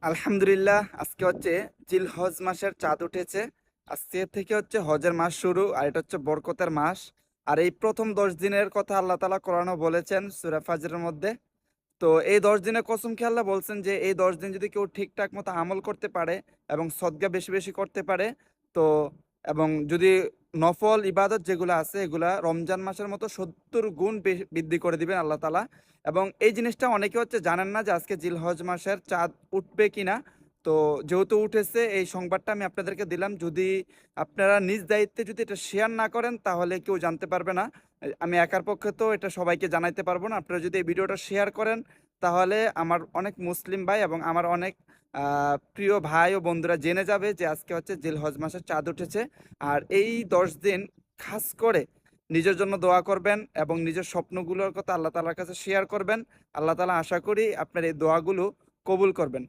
আলহামদুলিল্লাহ, আজকে হচ্ছে জিলহজ মাসের চাঁদ উঠেছে। আজকে থেকে হচ্ছে হজের মাস শুরু, আর এটা হচ্ছে বরকতের মাস। আর এই প্রথম 10 দিনের কথা আল্লাহ তাআলা কোরআনে বলেছেন সূরা ফাজরের মধ্যে। তো এই 10 দিনের কসম খেয়ে আল্লাহ বলছেন যে এই 10 দিন যদি কেউ ঠিকঠাক মতো আমল করতে পারে এবং সদকা বেশি বেশি করতে পারে, তো এবং যদি নফল ইবাদত যেগুলো আছে এগুলা রমজান মাসের মতো 70 গুণ বৃদ্ধি করে দিবেন আল্লাহ তাআলা। এবং এই জিনিসটা অনেকে হচ্ছে জানেন না যে আজকে জিলহজ মাসের চাঁদ উঠবে কিনা। তো যেহেতু উঠেছে, এই সংবাদটা আমি আপনাদেরকে দিলাম। যদি আপনারা নিজ দায়িত্বে যদি এটা শেয়ার না করেন তাহলে কেউ জানতে পারবে না। আমি একার পক্ষে তো এটা সবাইকে জানাইতে পারবো না। আপনারা যদি এই ভিডিওটা শেয়ার করেন তাহলে আমার অনেক মুসলিম ভাই এবং আমার অনেক প্রিয় ভাই ও বন্ধুরা জেনে যাবে যে আজকে হচ্ছে জিলহজ মাসের চাঁদ উঠেছে। আর এই 10 দিন খাস করে নিজের জন্য দোয়া করবেন এবং নিজের স্বপ্নগুলোর কথা আল্লাহ তাআলার কাছে শেয়ার করবেন। আল্লাহ তাআলা আশা করি আপনার এই দোয়াগুলো কবুল করবেন।